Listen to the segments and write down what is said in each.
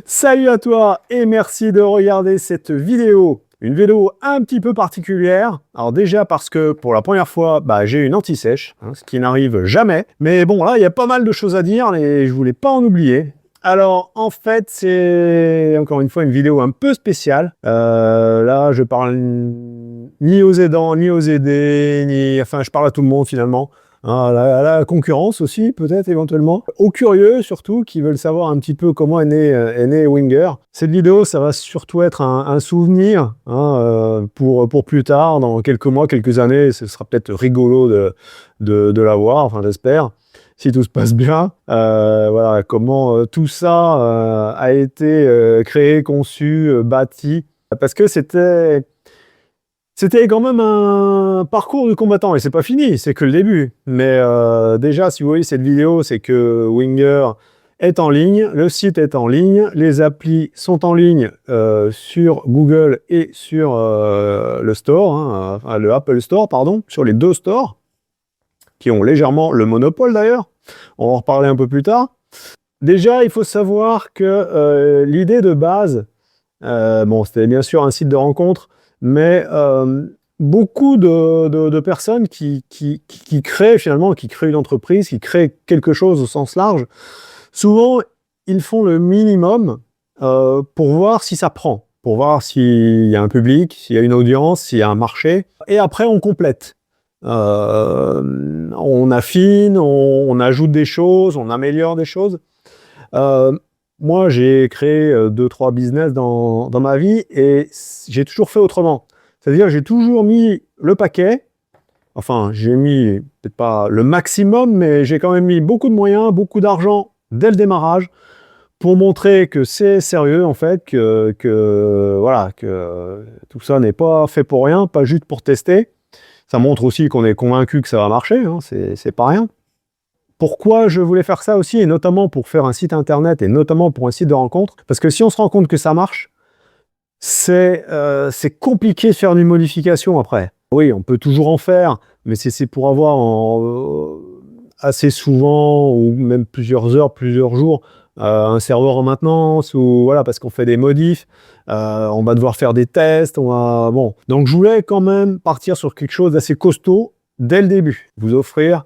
Salut à toi et merci de regarder cette vidéo. Une vidéo un petit peu particulière. Alors déjà parce que pour la première fois, j'ai une anti-sèche, ce qui n'arrive jamais. Mais bon, là, il y a pas mal de choses à dire et je voulais pas en oublier. Alors en fait, c'est encore une fois une vidéo un peu spéciale. Là, je parle ni aux aidants, ni aux aidés, enfin, je parle à tout le monde finalement. À la concurrence aussi, peut-être éventuellement. Aux curieux surtout, qui veulent savoir un petit peu comment est né Winger. Cette vidéo, ça va surtout être un souvenir pour plus tard, dans quelques mois, quelques années. Ce sera peut-être rigolo de la voir, enfin j'espère, si tout se passe bien. Voilà, comment tout ça a été créé, conçu, bâti. Parce que c'était quand même un parcours de combattant, et c'est pas fini, c'est que le début. Mais déjà, si vous voyez cette vidéo, c'est que Winger est en ligne, le site est en ligne, les applis sont en ligne sur Google et sur le store, le Apple Store, pardon, sur les deux stores, qui ont légèrement le monopole d'ailleurs. On va en reparler un peu plus tard. Déjà, il faut savoir que l'idée de base, c'était bien sûr un site de rencontre, mais beaucoup de personnes qui créent finalement, qui créent une entreprise, qui créent quelque chose au sens large, souvent ils font le minimum pour voir si ça prend, pour voir s'il y a un public, s'il y a une audience, s'il y a un marché, et après on complète. On affine, on ajoute des choses, on améliore des choses. Moi, j'ai créé 2-3 business dans ma vie et j'ai toujours fait autrement. C'est-à-dire, j'ai toujours mis le paquet. Enfin, j'ai mis peut-être pas le maximum, mais j'ai quand même mis beaucoup de moyens, beaucoup d'argent dès le démarrage pour montrer que c'est sérieux, en fait, voilà, que tout ça n'est pas fait pour rien, pas juste pour tester. Ça montre aussi qu'on est convaincu que ça va marcher, c'est pas rien. Pourquoi je voulais faire ça aussi, et notamment pour faire un site internet, et notamment pour un site de rencontre, parce que si on se rend compte que ça marche, c'est compliqué de faire une modification après. Oui, on peut toujours en faire, mais c'est pour avoir assez souvent, ou même plusieurs heures, plusieurs jours, un serveur en maintenance, ou voilà, parce qu'on fait des modifs, on va devoir faire des tests, bon. Donc je voulais quand même partir sur quelque chose d'assez costaud dès le début, vous offrir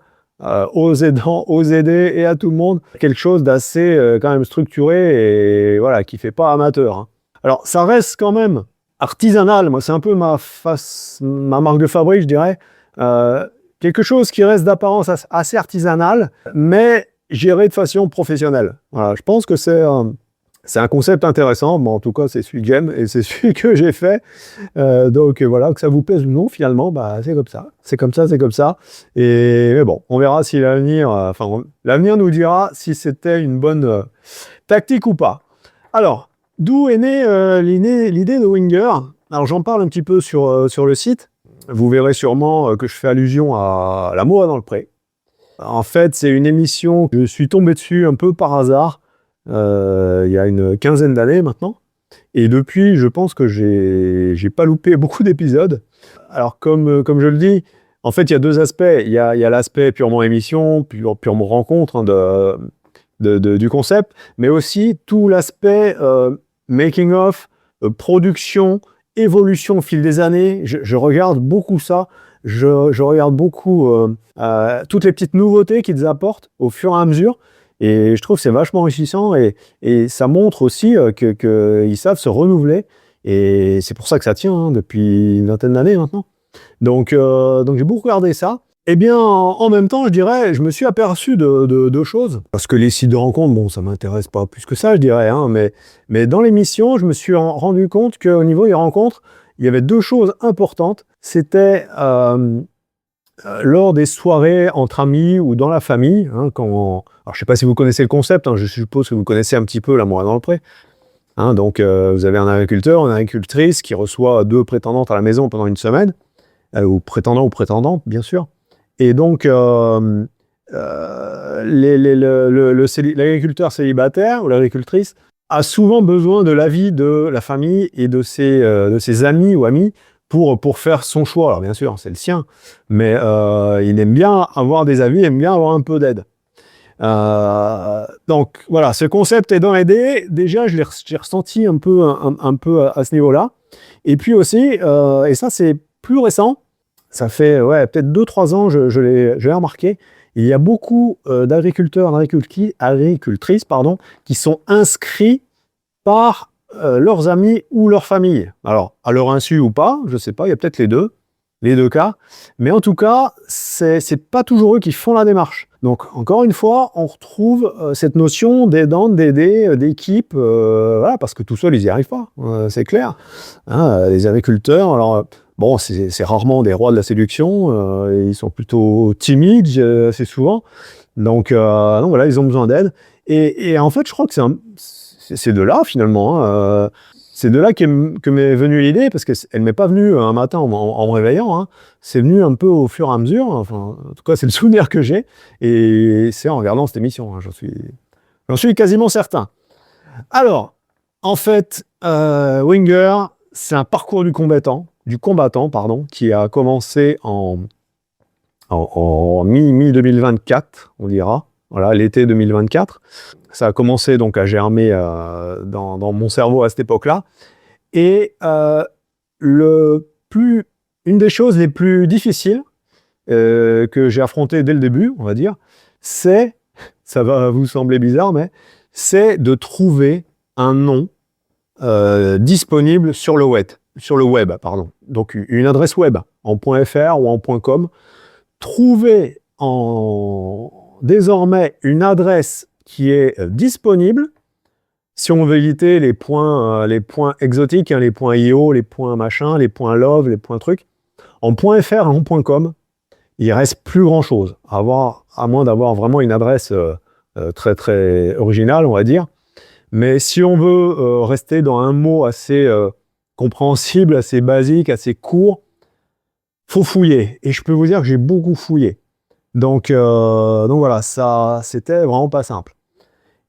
aux aidants, aux aidés et à tout le monde, quelque chose d'assez quand même structuré et voilà, qui fait pas amateur. Alors ça reste quand même artisanal, moi c'est un peu ma marque de fabrique, je dirais. Quelque chose qui reste d'apparence assez artisanal, mais géré de façon professionnelle. Voilà, je pense que c'est un concept intéressant. Bon, en tout cas, c'est celui que j'aime et c'est celui que j'ai fait. Donc voilà, que ça vous plaise ou non, finalement, c'est comme ça. C'est comme ça, c'est comme ça. Mais bon, on verra si l'avenir, l'avenir nous dira si c'était une bonne tactique ou pas. Alors, d'où est née l'idée de Winger? Alors, j'en parle un petit peu sur le site. Vous verrez sûrement que je fais allusion à L'amour est dans le pré. En fait, c'est une émission que je suis tombé dessus un peu par hasard. Il y a une quinzaine d'années maintenant. Et depuis, je pense que j'ai pas loupé beaucoup d'épisodes. Alors, comme je le dis, en fait, il y a deux aspects. Il y a l'aspect purement émission, purement rencontre du concept, mais aussi tout l'aspect making of, production, évolution au fil des années. Je regarde beaucoup ça. Je regarde beaucoup toutes les petites nouveautés qu'ils apportent au fur et à mesure. Et je trouve que c'est vachement enrichissant et ça montre aussi qu'ils savent se renouveler. Et c'est pour ça que ça tient depuis une vingtaine d'années maintenant. Donc j'ai beaucoup regardé ça. Eh bien, en même temps, je dirais, je me suis aperçu de deux choses. Parce que les sites de rencontres, bon, ça m'intéresse pas plus que ça, je dirais. Mais dans l'émission, je me suis rendu compte qu'au niveau des rencontres, il y avait deux choses importantes. C'était lors des soirées entre amis ou dans la famille, alors je ne sais pas si vous connaissez le concept, je suppose que vous connaissez un petit peu L'amour est dans le pré. Donc vous avez un agriculteur, une agricultrice qui reçoit 2 prétendantes à la maison pendant une semaine, ou prétendant ou prétendante, bien sûr. Et donc l'agriculteur célibataire ou l'agricultrice a souvent besoin de l'avis de la famille et de ses amis ou amis pour faire son choix. Alors bien sûr, c'est le sien, mais il aime bien avoir des avis, il aime bien avoir un peu d'aide. Donc voilà, ce concept aidant aider, déjà j'ai ressenti un peu, un peu à ce niveau-là. Et puis aussi, et ça c'est plus récent, ça fait ouais, peut-être 2-3 ans, je l'ai remarqué, il y a beaucoup d'agriculteurs, agricultrices, pardon, qui sont inscrits par leurs amis ou leur famille. Alors, à leur insu ou pas, je sais pas, il y a peut-être les deux cas. Mais en tout cas, c'est pas toujours eux qui font la démarche. Donc, encore une fois, on retrouve cette notion d'aidant, d'aider, d'équipe, voilà, parce que tout seul, ils n'y arrivent pas, c'est clair. Hein, les agriculteurs, alors, bon, c'est rarement des rois de la séduction, ils sont plutôt timides, assez souvent. Donc voilà, ils ont besoin d'aide. Et en fait, je crois que c'est de là, finalement, hein, c'est de là que m'est venue l'idée, parce qu'elle ne m'est pas venue un matin en me réveillant, hein. C'est venu un peu au fur et à mesure, enfin, en tout cas, c'est le souvenir que j'ai, et c'est en regardant cette émission, hein, j'en suis quasiment certain. Alors, en fait, Winger, c'est un parcours du combattant, pardon, qui a commencé en mi-2024, on dira, voilà, l'été 2024. Ça a commencé donc à germer dans mon cerveau à cette époque-là. Et une des choses les plus difficiles que j'ai affrontées dès le début, on va dire, c'est, ça va vous sembler bizarre, mais c'est de trouver un nom disponible sur le web, pardon. Donc une adresse web en .fr ou en .com. Trouver désormais une adresse qui est disponible, si on veut éviter les points exotiques, hein, les points .io, les points machin, les points love, les points trucs, en .fr et en .com, il reste plus grand-chose, à moins d'avoir vraiment une adresse très très originale, on va dire. Mais si on veut rester dans un mot assez compréhensible, assez basique, assez court, faut fouiller. Et je peux vous dire que j'ai beaucoup fouillé. Donc voilà, ça, c'était vraiment pas simple.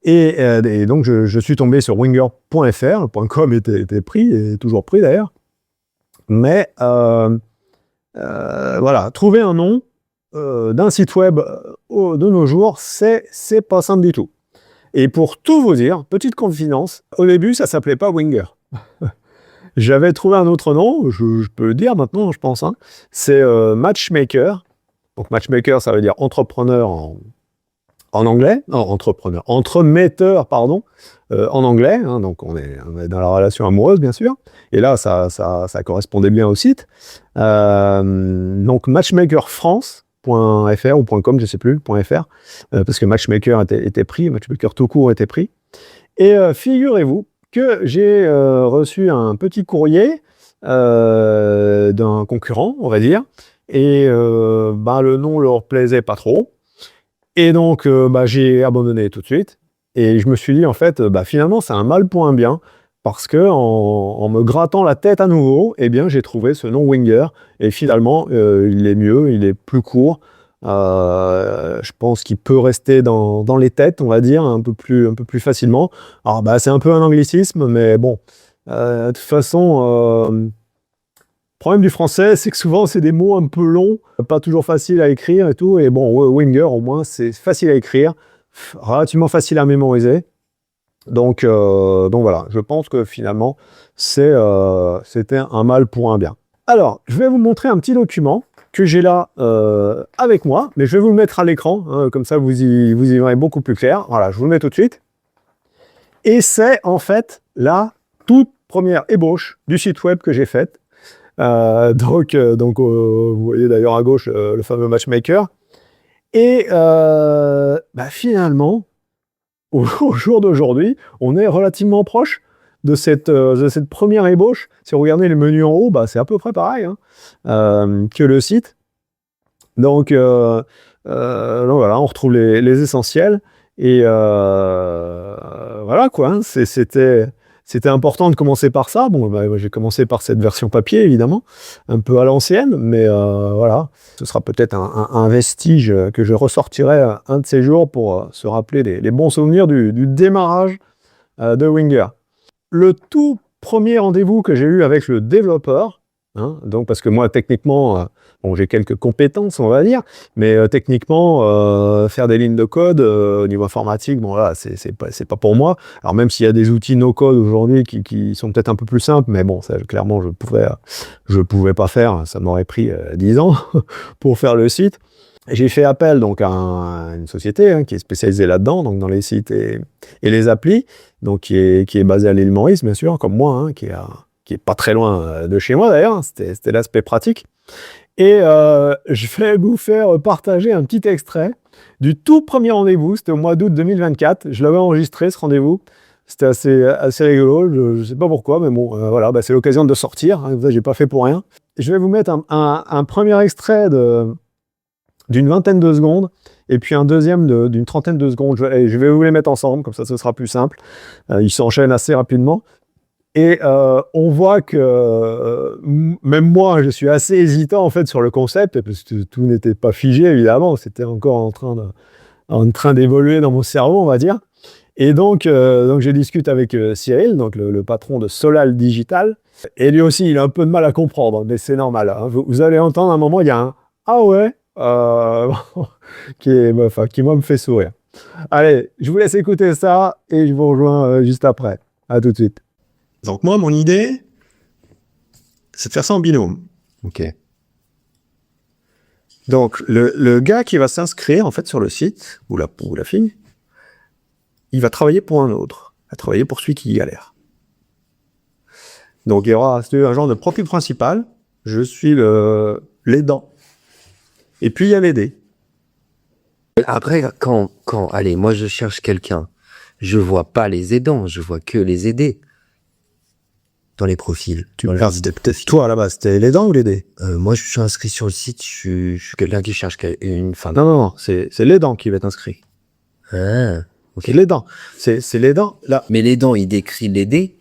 Et donc, je suis tombé sur winger.fr, le .com était pris, et toujours pris d'ailleurs. Mais voilà, trouver un nom d'un site web de nos jours, c'est pas simple du tout. Et pour tout vous dire, petite confidence, au début, ça s'appelait pas Winger. J'avais trouvé un autre nom, je peux le dire maintenant, je pense, hein, c'est Matchmaker. Donc Matchmaker, ça veut dire entrepreneur en anglais, non, entremetteur, pardon, en anglais, hein, donc on est dans la relation amoureuse, bien sûr, et là, ça correspondait bien au site. Donc matchmakerfrance.fr ou .com, je sais plus, .fr, parce que Matchmaker était pris, Matchmaker tout court était pris. Et figurez-vous que j'ai reçu un petit courrier d'un concurrent, on va dire, et le nom leur plaisait pas trop. Et donc, j'ai abandonné tout de suite. Et je me suis dit, en fait, finalement, c'est un mal pour un bien, parce que en me grattant la tête à nouveau, eh bien, j'ai trouvé ce nom Winger. Et finalement, il est mieux, il est plus court. Je pense qu'il peut rester dans les têtes, on va dire, un peu plus facilement. Alors, c'est un peu un anglicisme, mais bon, de toute façon, le problème du français, c'est que souvent, c'est des mots un peu longs, pas toujours faciles à écrire et tout. Et bon, Winger, au moins, c'est facile à écrire, relativement facile à mémoriser. Donc voilà, je pense que finalement, c'était un mal pour un bien. Alors, je vais vous montrer un petit document que j'ai là avec moi, mais je vais vous le mettre à l'écran, hein, comme ça vous y verrez beaucoup plus clair. Voilà, je vous le mets tout de suite. Et c'est en fait la toute première ébauche du site web que j'ai faite. Donc vous voyez d'ailleurs à gauche le fameux Matchmaker. Et finalement, au jour d'aujourd'hui, on est relativement proche de cette première ébauche. Si vous regardez les menus en haut, c'est à peu près pareil, hein, que le site. Donc voilà, on retrouve les essentiels. Et voilà quoi, hein, c'était important de commencer par ça. Bon, j'ai commencé par cette version papier, évidemment, un peu à l'ancienne, mais voilà. Ce sera peut-être un vestige que je ressortirai un de ces jours pour se rappeler les bons souvenirs du démarrage de Winger. Le tout premier rendez-vous que j'ai eu avec le développeur, hein, donc parce que moi, techniquement, bon, j'ai quelques compétences, on va dire, mais techniquement, faire des lignes de code au niveau informatique, bon là, c'est pas pour moi. Alors même s'il y a des outils no-code aujourd'hui qui sont peut-être un peu plus simples, mais bon, ça, clairement, je pouvais pas faire. Ça m'aurait pris 10 ans pour faire le site. J'ai fait appel donc à une société qui est spécialisée là-dedans, donc dans les sites et les applis, donc qui est basée à l'île Maurice, bien sûr, comme moi, qui est pas très loin de chez moi d'ailleurs. C'était l'aspect pratique. Et je vais vous faire partager un petit extrait du tout premier rendez-vous. C'était au mois d'août 2024. Je l'avais enregistré, ce rendez-vous. C'était assez rigolo. Je sais pas pourquoi, mais bon, voilà, c'est l'occasion de sortir. Hein, j'ai pas fait pour rien. Je vais vous mettre un premier extrait d'une vingtaine de secondes, et puis un deuxième d'une trentaine de secondes. Je vais vous les mettre ensemble, comme ça ce sera plus simple. Ils s'enchaînent assez rapidement. Et on voit que même moi, je suis assez hésitant en fait sur le concept, parce que tout n'était pas figé, évidemment. C'était encore en train d'évoluer dans mon cerveau, on va dire. Et donc je discute avec Cyril, donc le patron de Solal Digital. Et lui aussi, il a un peu de mal à comprendre, mais c'est normal. Hein. Vous allez entendre à un moment, il y a un « Ah ouais ?» qui moi me fait sourire. Allez, je vous laisse écouter ça et je vous rejoins juste après. À tout de suite. Donc moi, mon idée, c'est de faire ça en binôme. Ok. Donc le gars qui va s'inscrire en fait sur le site, ou la fille, il va travailler pour un autre, il va travailler pour celui qui galère. Donc il y aura un genre de profil principal, je suis l'aidant. Et puis il y a l'aider. Après, allez, moi je cherche quelqu'un, je vois pas les aidants, je vois que les aidés dans les profils. Peut-être toi à la base, c'était l'aidant ou l'aider? Moi je suis inscrit sur le site, je suis quelqu'un qui cherche une femme. Non, c'est l'aidant qui va être inscrit. Ah, ok. C'est l'aidant. C'est l'aidant, là. Mais l'aidant, il décrit l'aider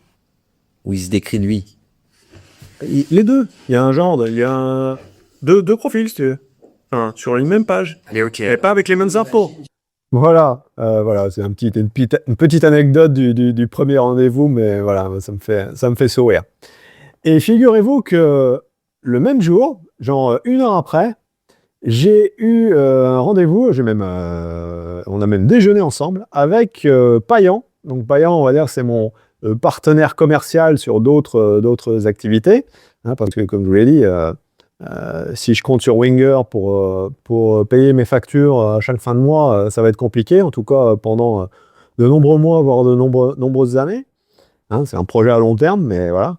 ou il se décrit lui? Les deux. Il y a un genre, il y a deux profils, si tu veux. Enfin, sur une même page. Allez, ok. Et pas avec les mêmes infos. Voilà, c'est une petite anecdote du premier rendez-vous, mais voilà, ça me fait sourire. Et figurez-vous que le même jour, genre 1 heure après, j'ai eu un rendez-vous, on a même déjeuné ensemble avec Payan. Donc Payan, on va dire, c'est mon partenaire commercial sur d'autres activités, hein, parce que comme je vous l'ai dit, si je compte sur Winger pour payer mes factures à chaque fin de mois, ça va être compliqué, en tout cas pendant de nombreux mois, voire de nombreuses années. Hein, c'est un projet à long terme, mais voilà.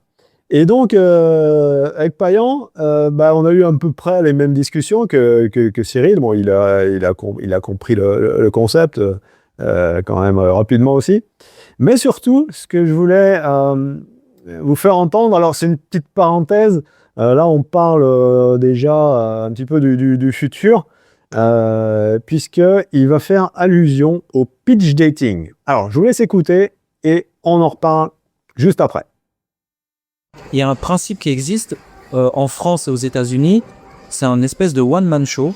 Et donc, avec Payan, on a eu à peu près les mêmes discussions que Cyril. Bon, il a compris le concept quand même rapidement aussi. Mais surtout, ce que je voulais vous faire entendre, alors c'est une petite parenthèse, là on parle déjà un petit peu du futur, puisqu'il va faire allusion au pitch dating. Alors, je vous laisse écouter et on en reparle juste après. Il y a un principe qui existe en France et aux États-Unis, c'est un espèce de one-man show.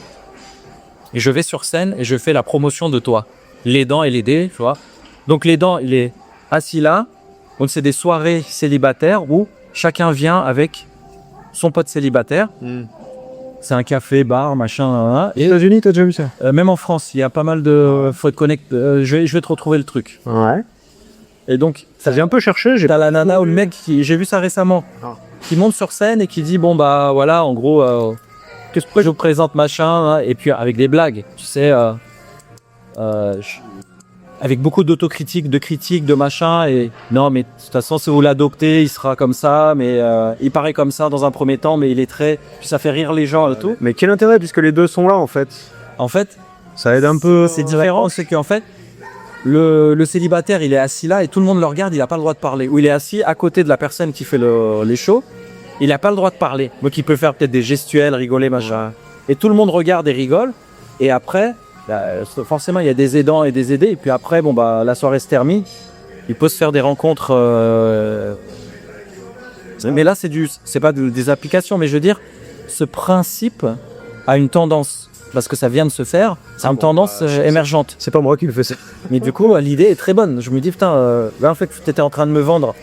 Et je vais sur scène et je fais la promotion de toi. L'aidant et l'aider, tu vois. Donc l'aidant, il est assis là. Donc c'est des soirées célibataires où chacun vient avec son pote célibataire. C'est un café, bar, machin. Et aux États-Unis, t'as déjà vu ça? Même en France, il y a pas mal de... Faut être connecté. Je vais te retrouver le truc. Ouais. Et donc, Ça j'ai un peu cherché. t'as la nana ou le mec, j'ai vu ça récemment, qui monte sur scène et qui dit, bon bah voilà, en gros, qu'est-ce que je vous présente machin, hein, et puis avec des blagues, tu sais, avec beaucoup d'autocritique, de critiques, de machin, et non mais de toute façon si vous l'adoptez, il sera comme ça, mais il paraît comme ça dans un premier temps, mais il est très... Puis ça fait rire les gens et tout. Mais quel intérêt puisque les deux sont là en fait? En fait, Ça aide un peu. c'est différent, c'est qu'en fait, le célibataire, il est assis là et tout le monde le regarde, il n'a pas le droit de parler. Ou il est assis à côté de la personne qui fait les shows, il n'a pas le droit de parler. Donc il peut faire peut-être des gestuels, rigoler, machin. Et tout le monde regarde et rigole. Et après, forcément, il y a des aidants et des aidés. Et puis après, bon bah la soirée se termine. Il peut se faire des rencontres. Mais là, c'est pas des applications, mais je veux dire, ce principe a une tendance. Parce que ça vient de se faire, c'est une tendance émergente. C'est pas moi qui le fais ça. Mais du coup, l'idée est très bonne. Je me dis, putain, là, en fait, tu étais en train de me vendre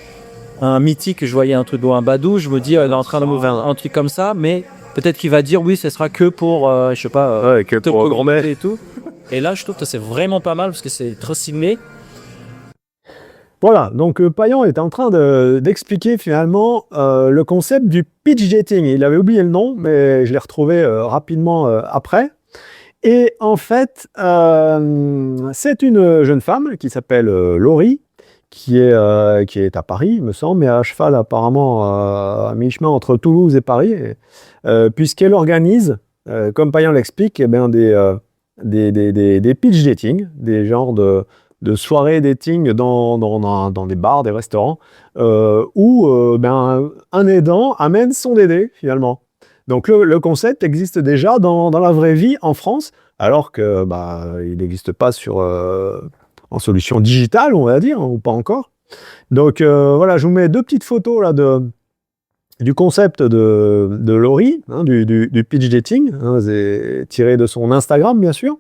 un mythique, je voyais un truc, un badou, je me dis, elle est en train de me vendre un truc comme ça, mais Peut-être qu'il va dire oui, ce sera que pour, je sais pas, Ouais, que te pour grand-mère. recommander et tout. Et là, je trouve que c'est vraiment pas mal parce que c'est trop ciblé. Voilà, donc Payan est en train d'expliquer finalement le concept du pitch dating. Il avait oublié le nom, mais je l'ai retrouvé rapidement après. Et en fait, c'est une jeune femme qui s'appelle Laurie, qui est à Paris, il me semble, mais à cheval apparemment à mi-chemin entre Toulouse et Paris, puisqu'elle organise, comme Payan l'explique, eh bien, des pitch dating, des genres de soirées dating dans des bars, des restaurants, où ben, un aidant amène son aidé, finalement. Donc le concept existe déjà dans la vraie vie en France, alors que bah, il n'existe pas en solution digitale, on va dire, ou pas encore. Donc voilà, je vous mets 2 petites photos là, du concept de Laurie, hein, du pitch dating, hein, c'est tiré de son Instagram, bien sûr.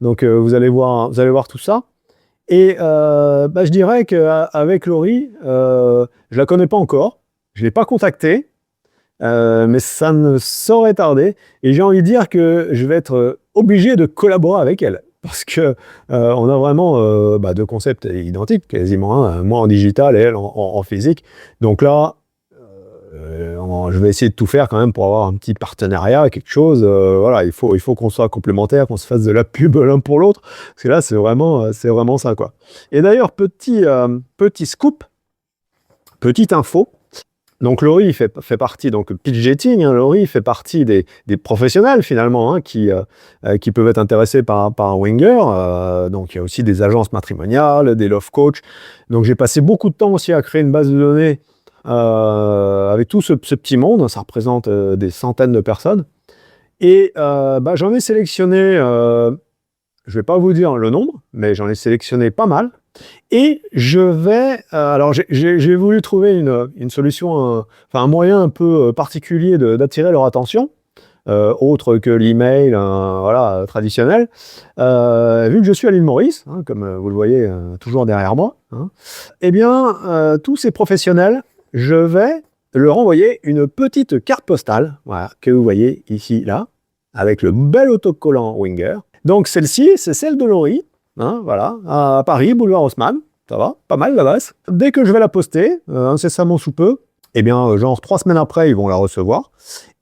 Donc vous allez voir tout ça. Et bah, je dirais qu'avec Laurie, je la connais pas encore, je l'ai pas contactée, mais ça ne saurait tarder. Et j'ai envie de dire que je vais être obligé de collaborer avec elle. Parce que on a vraiment bah, 2 concepts identiques, quasiment. Hein. Moi en digital et elle en physique. Donc là, je vais essayer de tout faire quand même pour avoir un petit partenariat, quelque chose. Voilà, il faut qu'on soit complémentaires, qu'on se fasse de la pub l'un pour l'autre. Parce que là, c'est vraiment ça, quoi. Et d'ailleurs, petit scoop, petite info. Donc Laurie fait partie, donc pitch dating, hein, Laurie fait partie des professionnels finalement hein, qui peuvent être intéressés par Winger. Donc il y a aussi des agences matrimoniales, des love coach. Donc j'ai passé beaucoup de temps aussi à créer une base de données avec tout ce petit monde. Ça représente des centaines de personnes. Et bah, j'en ai sélectionné, je vais pas vous dire le nombre, mais j'en ai sélectionné pas mal. Et je vais... alors, j'ai voulu trouver une solution, enfin un moyen un peu particulier d'attirer leur attention, autre que l'email voilà, traditionnel. Vu que je suis à l'île Maurice, hein, comme vous le voyez toujours derrière moi, hein, eh bien, tous ces professionnels, je vais leur envoyer une petite carte postale, voilà, que vous voyez ici, là, avec le bel autocollant Winger. Donc celle-ci, c'est celle de Laurie. Hein, voilà, à Paris, boulevard Haussmann, ça va, pas mal l'adresse. Dès que je vais la poster, incessamment sous peu, eh bien, genre 3 semaines après, ils vont la recevoir,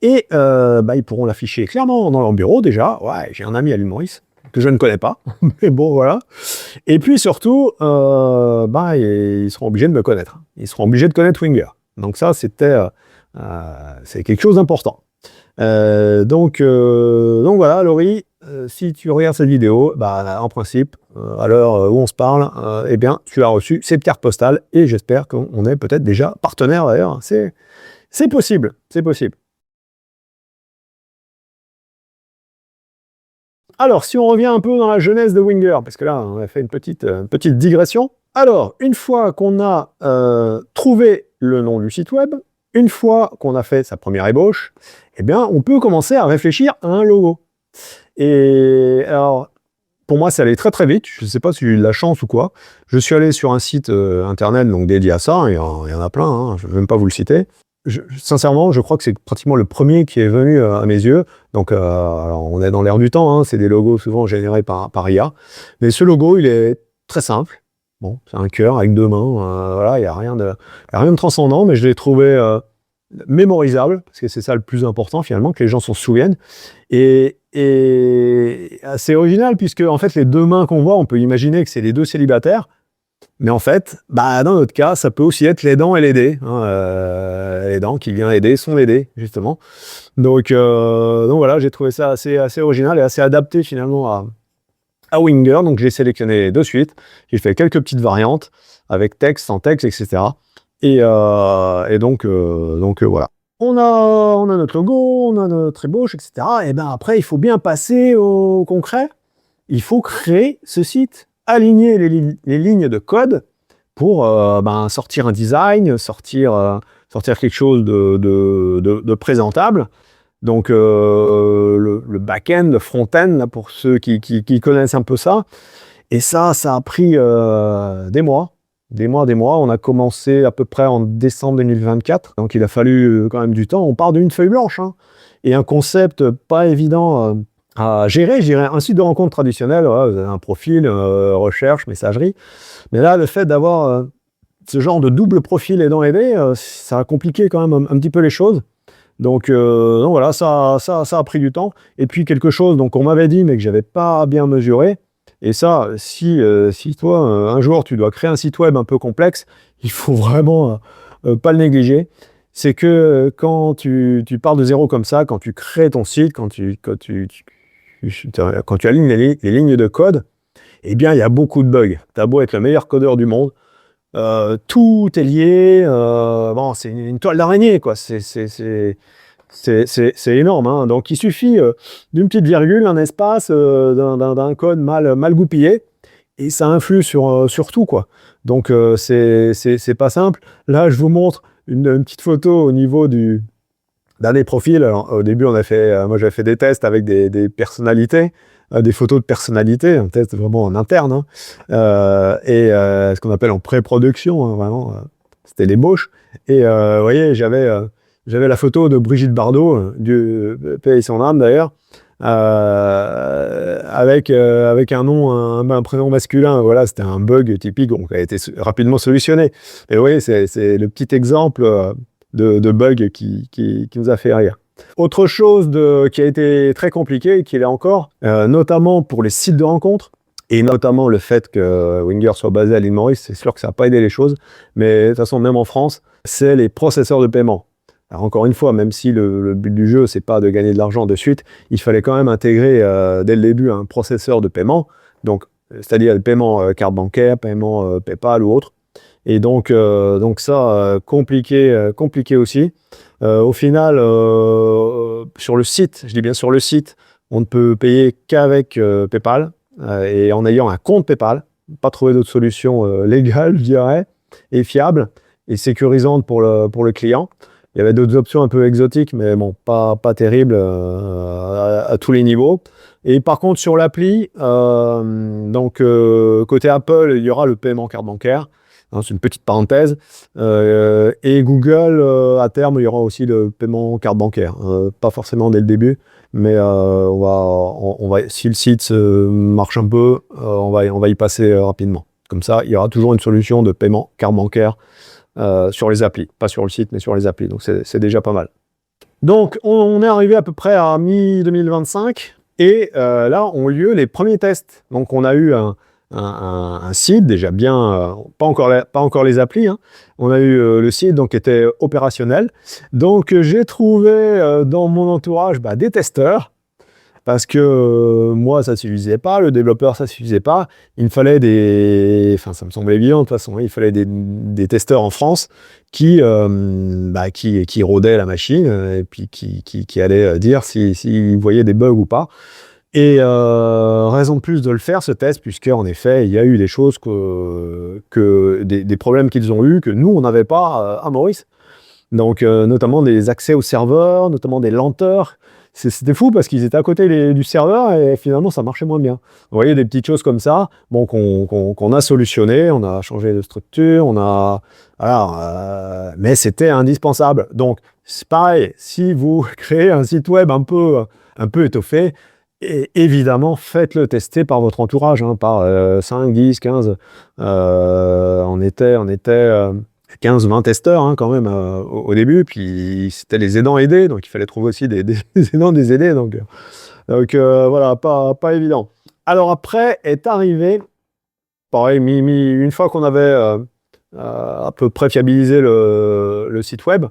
et bah, ils pourront l'afficher clairement dans leur bureau déjà. Ouais, j'ai un ami à l'île Maurice, que je ne connais pas, mais bon, voilà. Et puis surtout, bah, ils seront obligés de me connaître. Ils seront obligés de connaître Winger. Donc ça, c'est quelque chose d'important. Donc voilà, Laurie, si tu regardes cette vidéo, bah, en principe, à l'heure où on se parle, eh bien, tu as reçu cette carte postale et j'espère qu'on est peut-être déjà partenaire d'ailleurs. C'est possible, c'est possible. Alors, si on revient un peu dans la jeunesse de Winger, parce que là, on a fait une petite digression. Alors, une fois qu'on a trouvé le nom du site web, une fois qu'on a fait sa première ébauche, eh bien, on peut commencer à réfléchir à un logo. Et alors, pour moi, ça allait très très vite. Je ne sais pas si j'ai eu de la chance ou quoi. Je suis allé sur un site internet donc dédié à ça. Il y en a plein, hein, je ne vais même pas vous le citer. Sincèrement, je crois que c'est pratiquement le premier qui est venu à mes yeux. Donc, alors, on est dans l'air du temps. Hein, c'est des logos souvent générés par IA. Mais ce logo, il est très simple. Bon, c'est un cœur avec 2 mains. Voilà, il n'y a rien de transcendant, mais je l'ai trouvé mémorisable, parce que c'est ça le plus important finalement, que les gens s'en souviennent. Et assez original, puisque en fait, les 2 mains qu'on voit, on peut imaginer que c'est les 2 célibataires. Mais en fait, bah, dans notre cas, ça peut aussi être l'aidant et l'aidé. Hein, l'aidant qui vient aider son aidé, justement. Donc voilà, j'ai trouvé ça assez original et assez adapté finalement à Winger. Donc j'ai sélectionné de suite. J'ai fait quelques petites variantes avec texte, sans texte, etc. Et donc voilà. On a notre logo, on a notre ébauche, etc. Et ben après, il faut bien passer au concret. Il faut créer ce site, aligner les lignes de code pour sortir un design, sortir quelque chose de présentable. Donc le back-end, le front-end, là, pour ceux qui connaissent un peu ça. Et ça a pris des mois. des mois, des mois. On a commencé à peu près en décembre 2024, donc il a fallu quand même du temps. On part d'une feuille blanche, hein, et un concept pas évident à gérer. Je dirais un site de rencontre traditionnel, ouais, vous avez un profil, recherche, messagerie. Mais là, le fait d'avoir ce genre de double profil aidant-aidé, ça a compliqué quand même un petit peu les choses. Donc voilà, ça a pris du temps. Et puis quelque chose donc on m'avait dit, mais que j'avais pas bien mesuré. Et ça, si toi, un jour, tu dois créer un site web un peu complexe, il faut vraiment pas le négliger. C'est que quand tu pars de zéro comme ça, quand tu crées ton site, quand tu alignes les lignes de code, eh bien, il y a beaucoup de bugs. T'as beau être le meilleur codeur du monde, tout est lié. Bon, c'est une toile d'araignée, quoi. C'est énorme, hein. Donc, il suffit d'une petite virgule, un espace, d'un code mal goupillé, et ça influe sur tout, quoi. Donc, c'est pas simple. Là, je vous montre une petite photo au niveau d'un des profils. Alors, au début, moi, j'avais fait des tests avec des personnalités, des photos de personnalités, un test vraiment en interne, hein. Ce qu'on appelle en pré-production, hein, vraiment, c'était l'ébauche. Et vous voyez, j'avais la photo de Brigitte Bardot, Dieu paie son âme d'ailleurs, avec un nom, un prénom masculin. Voilà, c'était un bug typique, donc qui a été rapidement solutionné. Et vous voyez, c'est le petit exemple de bug qui nous a fait rire. Autre chose qui a été très compliqué, et qui l'est encore, notamment pour les sites de rencontres, et notamment le fait que Winger soit basé à l'île Maurice, c'est sûr que ça n'a pas aidé les choses, mais de toute façon, même en France, c'est les processeurs de paiement. Alors encore une fois, même si le but du jeu, c'est pas de gagner de l'argent de suite, il fallait quand même intégrer dès le début un processeur de paiement, donc c'est-à-dire le paiement carte bancaire, paiement PayPal ou autre. Et donc ça, compliqué aussi. Au final, sur le site, je dis bien sur le site, on ne peut payer qu'avec PayPal et en ayant un compte PayPal. Pas trouvé d'autre solution légale, je dirais, et fiable et sécurisante pour le client. Il y avait d'autres options un peu exotiques, mais bon, pas terribles à tous les niveaux. Et par contre, sur l'appli, côté Apple, il y aura le paiement carte bancaire. Hein, c'est une petite parenthèse. Et Google, à terme, il y aura aussi le paiement carte bancaire. Pas forcément dès le début, mais on va, si le site marche un peu, on va y passer rapidement. Comme ça, il y aura toujours une solution de paiement carte bancaire sur les applis. Pas sur le site, mais sur les applis. Donc, c'est déjà pas mal. Donc, on est arrivé à peu près à mi-2025. Et là ont lieu les premiers tests. Donc, on a eu un site déjà bien, pas encore les applis, hein. On a eu le site donc, qui était opérationnel. Donc, j'ai trouvé dans mon entourage des testeurs. Parce que moi, ça ne suffisait pas, le développeur, ça ne suffisait pas. Il me fallait ça me semblait évident de toute façon, il fallait des testeurs en France qui rôdaient la machine et puis qui allaient dire s'ils voyaient des bugs ou pas. Et raison de plus de le faire, ce test, puisqu'en effet, il y a eu des choses des problèmes qu'ils ont eu que nous, on n'avait pas à Maurice. Donc, notamment des accès au serveur, notamment des lenteurs. C'était fou parce qu'ils étaient à côté du serveur et finalement ça marchait moins bien. Vous voyez, des petites choses comme ça, bon, qu'on a solutionné, on a changé de structure, mais c'était indispensable. Donc c'est pareil, si vous créez un site web un peu étoffé, et évidemment faites-le tester par votre entourage, hein, par 5, 10, 15. On était 15-20 testeurs, hein, quand même au début, puis c'était les aidants aidés, donc il fallait trouver aussi des aidants des aidés, donc voilà, pas évident. Alors après est arrivé, pareil, une fois qu'on avait à peu près fiabilisé le site web,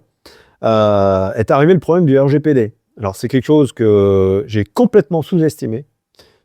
est arrivé le problème du RGPD. Alors c'est quelque chose que j'ai complètement sous-estimé,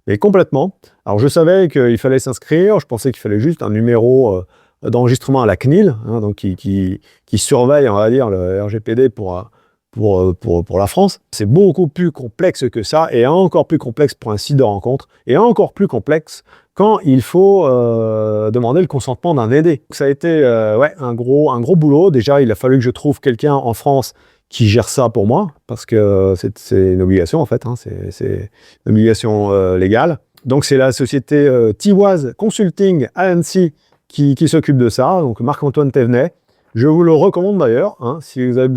mais complètement. Alors je savais qu'il fallait s'inscrire, je pensais qu'il fallait juste un numéro d'enregistrement à la CNIL, hein, donc qui surveille, on va dire, le RGPD pour la France. C'est beaucoup plus complexe que ça, et encore plus complexe pour un site de rencontre, et encore plus complexe quand il faut demander le consentement d'un aidé. Ça a été un gros boulot. Déjà, il a fallu que je trouve quelqu'un en France qui gère ça pour moi, parce que c'est une obligation en fait, hein, c'est une obligation légale. Donc c'est la société Tiwaz Consulting Agency qui s'occupe de ça, donc Marc-Antoine Thévenet. Je vous le recommande d'ailleurs, hein, si vous avez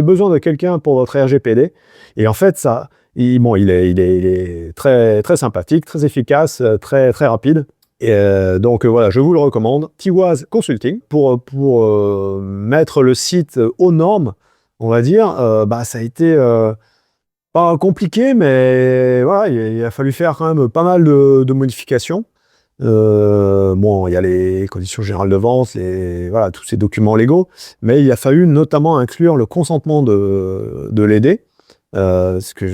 besoin de quelqu'un pour votre RGPD. Et en fait, il est très, très sympathique, très efficace, très, très rapide. Et donc voilà, je vous le recommande. Tiwaz Consulting, pour mettre le site aux normes, on va dire, ça a été pas compliqué, mais voilà, il a fallu faire quand même pas mal de modifications. Bon, il y a les conditions générales de vente, voilà, tous ces documents légaux, mais il a fallu notamment inclure le consentement de l'aider, ce que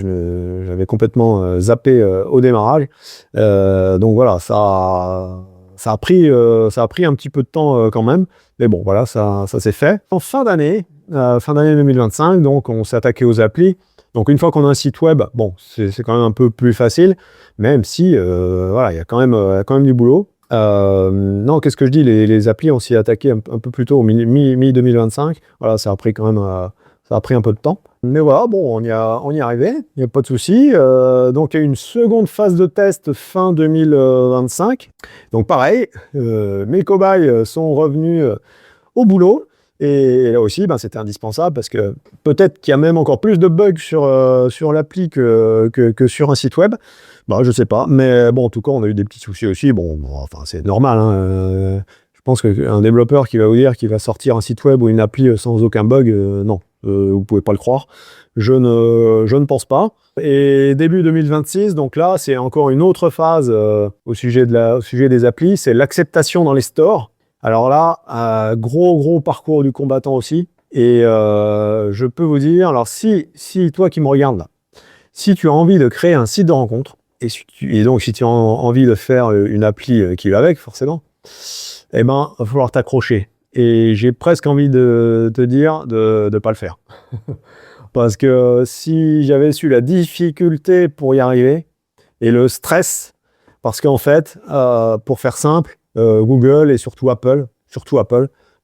j'avais complètement zappé au démarrage. Donc voilà, ça a pris un petit peu de temps quand même, mais bon, voilà, ça s'est fait. En fin d'année 2025, donc on s'est attaqué aux applis. Donc une fois qu'on a un site web, bon, c'est quand même un peu plus facile, même si voilà, il y a quand même du boulot. Non, qu'est-ce que je dis, les applis, on s'y est attaqué un peu plus tôt, au mi-2025. Voilà, ça a pris quand même ça a pris un peu de temps. Mais voilà, bon, on y est arrivé, il n'y a pas de souci. Donc il y a eu une seconde phase de test fin 2025. Donc pareil, mes cobayes sont revenus au boulot. Et là aussi, c'était indispensable parce que peut-être qu'il y a même encore plus de bugs sur l'appli que sur un site web. Je sais pas. Mais bon, en tout cas, on a eu des petits soucis aussi. Bon, enfin, c'est normal, hein. Je pense qu'un développeur qui va vous dire qu'il va sortir un site web ou une appli sans aucun bug, non, vous pouvez pas le croire. Je ne pense pas. Et début 2026, donc là, c'est encore une autre phase au sujet des applis, c'est l'acceptation dans les stores. Alors là, gros parcours du combattant aussi. Et je peux vous dire, alors si toi qui me regardes là, si tu as envie de créer un site de rencontre, et donc si tu as envie de faire une appli qui va avec, forcément, il va falloir t'accrocher. Et j'ai presque envie de te dire de ne pas le faire. Parce que si j'avais su la difficulté pour y arriver, et le stress, parce qu'en fait, pour faire simple, Google et surtout Apple,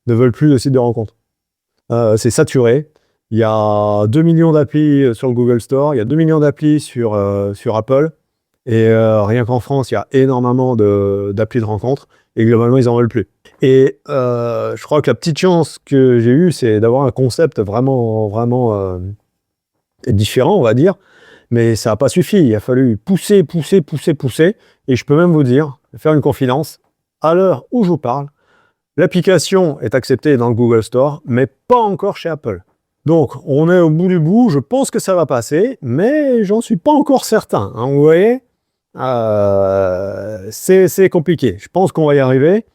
ne veulent plus de sites de rencontres. C'est saturé. Il y a 2 millions d'applis sur le Google Store, il y a 2 millions d'applis sur Apple, et rien qu'en France, il y a énormément d'applis de rencontres, et globalement, ils n'en veulent plus. Et je crois que la petite chance que j'ai eue, c'est d'avoir un concept vraiment différent, on va dire, mais ça n'a pas suffi. Il a fallu pousser, et je peux même vous dire, faire une confidence, à l'heure où je vous parle, l'application est acceptée dans le Google Store, mais pas encore chez Apple. Donc, on est au bout du bout, je pense que ça va passer, mais j'en suis pas encore certain, hein, vous voyez, c'est compliqué. Je pense qu'on va y arriver,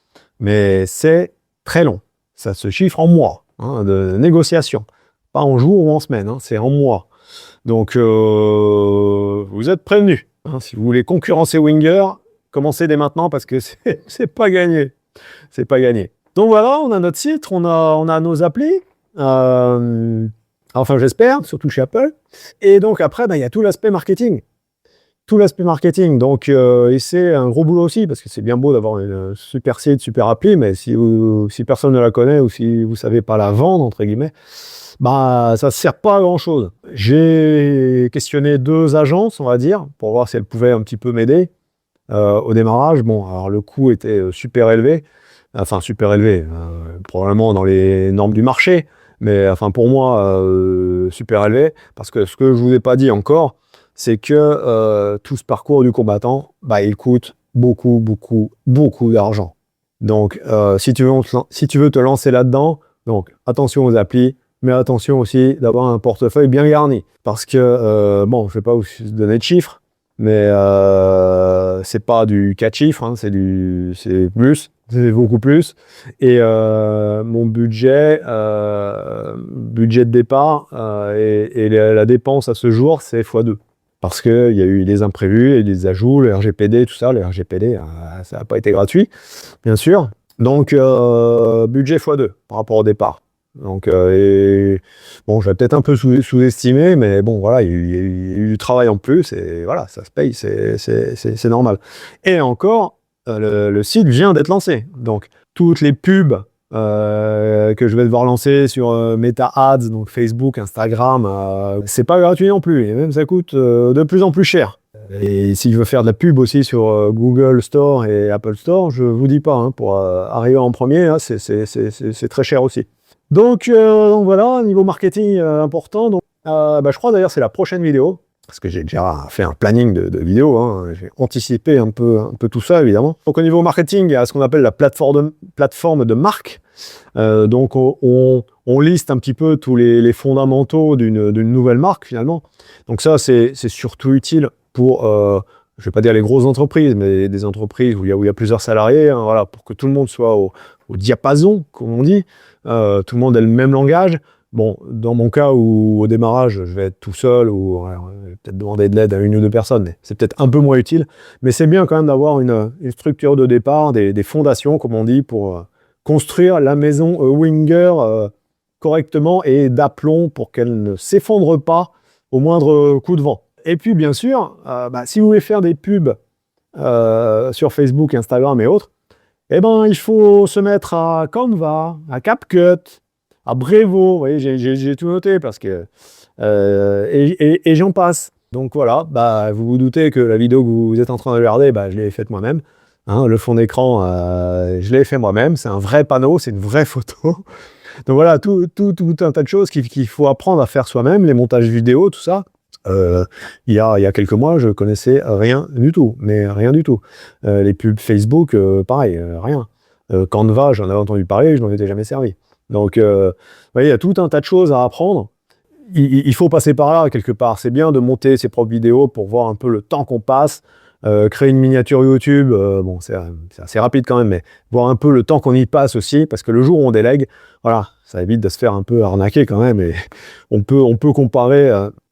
mais c'est très long. Ça se chiffre en mois, hein, de négociation. Pas en jours ou en semaines, hein, c'est en mois. Donc, vous êtes prévenus. Hein, si vous voulez concurrencer Winger, commencez dès maintenant parce que c'est pas gagné. C'est pas gagné. Donc voilà, on a notre site, on a nos applis. Enfin, j'espère, surtout chez Apple. Et donc après, il y a tout l'aspect marketing. Donc, et c'est un gros boulot aussi, parce que c'est bien beau d'avoir une super site, super appli, mais si personne ne la connaît ou si vous savez pas la vendre, entre guillemets, ça ne sert pas à grand-chose. J'ai questionné 2 agences, on va dire, pour voir si elles pouvaient un petit peu m'aider au démarrage. Bon, alors le coût était super élevé, probablement dans les normes du marché, mais enfin pour moi, super élevé, parce que ce que je vous ai pas dit encore, c'est que tout ce parcours du combattant, il coûte beaucoup d'argent. Donc, si tu veux te lancer là-dedans, donc attention aux applis, mais attention aussi d'avoir un portefeuille bien garni. Parce que, je ne vais pas vous donner de chiffres, mais c'est pas du 4 chiffres, hein, c'est beaucoup plus. Et mon budget de départ et la dépense à ce jour, c'est x2. Parce qu'il y a eu des imprévus et des ajouts, le RGPD, tout ça. Le RGPD, ça n'a pas été gratuit, bien sûr. Donc, budget x2 par rapport au départ. Donc, je vais peut-être un peu sous-estimer, mais bon, voilà, il y a eu du travail en plus, et voilà, ça se paye, c'est normal. Et encore, le site vient d'être lancé. Donc, toutes les pubs que je vais devoir lancer sur Meta Ads, donc Facebook, Instagram, c'est pas gratuit non plus, et même ça coûte de plus en plus cher. Et si je veux faire de la pub aussi sur Google Store et Apple Store, je vous dis pas, hein, pour arriver en premier, hein, c'est très cher aussi. Donc voilà, niveau marketing important. Donc, je crois d'ailleurs c'est la prochaine vidéo, parce que j'ai déjà fait un planning de vidéos, hein, j'ai anticipé un peu tout ça évidemment. Donc au niveau marketing, il y a ce qu'on appelle la plateforme de marque. Donc on liste un petit peu tous les fondamentaux d'une nouvelle marque finalement. Donc ça c'est surtout utile pour, je vais pas dire les grosses entreprises, mais des entreprises où il y a plusieurs salariés, hein, voilà, pour que tout le monde soit au diapason, comme on dit, tout le monde ait le même langage. Bon, dans mon cas où au démarrage, je vais être tout seul ou je vais peut-être demander de l'aide à une ou deux personnes, mais c'est peut-être un peu moins utile. Mais c'est bien quand même d'avoir une structure de départ, des fondations, comme on dit, pour construire la maison Winger correctement et d'aplomb pour qu'elle ne s'effondre pas au moindre coup de vent. Et puis, bien sûr, si vous voulez faire des pubs sur Facebook, Instagram et autres, eh ben, il faut se mettre à Canva, à CapCut, à Brevo. Vous voyez, j'ai tout noté parce que et j'en passe. Donc voilà, vous vous doutez que la vidéo que vous êtes en train de regarder, je l'ai faite moi-même. Hein, le fond d'écran, je l'ai fait moi-même. C'est un vrai panneau, c'est une vraie photo. Donc voilà, tout un tas de choses qu'il faut apprendre à faire soi-même, les montages vidéo, tout ça. Il y a quelques mois, je connaissais rien du tout, mais rien du tout. Les pubs Facebook, pareil, rien. Canva, j'en avais entendu parler, je m'en étais jamais servi. Donc, vous voyez, il y a tout un tas de choses à apprendre. Il faut passer par là, quelque part. C'est bien de monter ses propres vidéos pour voir un peu le temps qu'on passe. Créer une miniature YouTube, bon, c'est assez rapide quand même, mais voir un peu le temps qu'on y passe aussi, parce que le jour où on délègue, voilà, ça évite de se faire un peu arnaquer quand même, et on peut comparer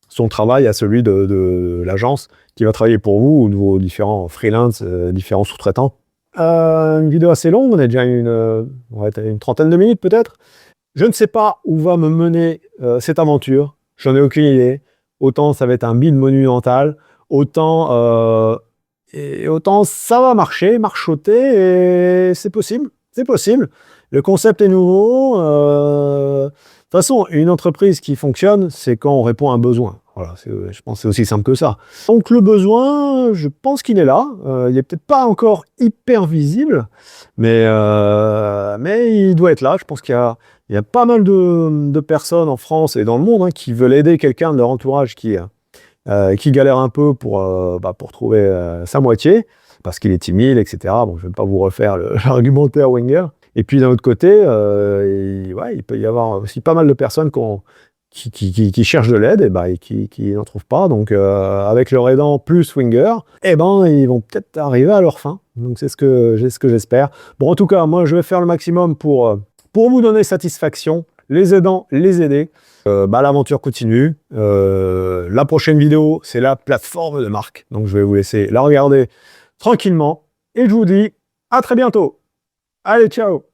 son travail à celui de l'agence qui va travailler pour vous, ou de vos différents freelance, différents sous-traitants. Une vidéo assez longue, on est déjà on va être à une trentaine de minutes peut-être. Je ne sais pas où va me mener cette aventure, j'en ai aucune idée. Autant ça va être un bide monumental, autant ça va marchoter, et c'est possible, c'est possible. Le concept est nouveau. De toute façon, une entreprise qui fonctionne, c'est quand on répond à un besoin. Voilà, je pense que c'est aussi simple que ça. Donc le besoin, je pense qu'il est là. Il n'est peut-être pas encore hyper visible, mais il doit être là. Je pense qu'il y a pas mal de personnes en France et dans le monde, hein, qui veulent aider quelqu'un de leur entourage qui galère un peu pour trouver sa moitié, parce qu'il est timide, etc. Bon, je ne vais pas vous refaire l'argumentaire Winger. Et puis d'un autre côté, il peut y avoir aussi pas mal de personnes qui cherchent de l'aide et qui n'en trouvent pas. Donc avec leur aidant plus Winger, ils vont peut-être arriver à leur fin. Donc c'est ce que j'espère. Bon, en tout cas, moi je vais faire le maximum pour vous donner satisfaction, les aidants, les aider. L'aventure continue. La prochaine vidéo, c'est la plateforme de marque. Donc je vais vous laisser la regarder tranquillement. Et je vous dis à très bientôt. Allez, ciao!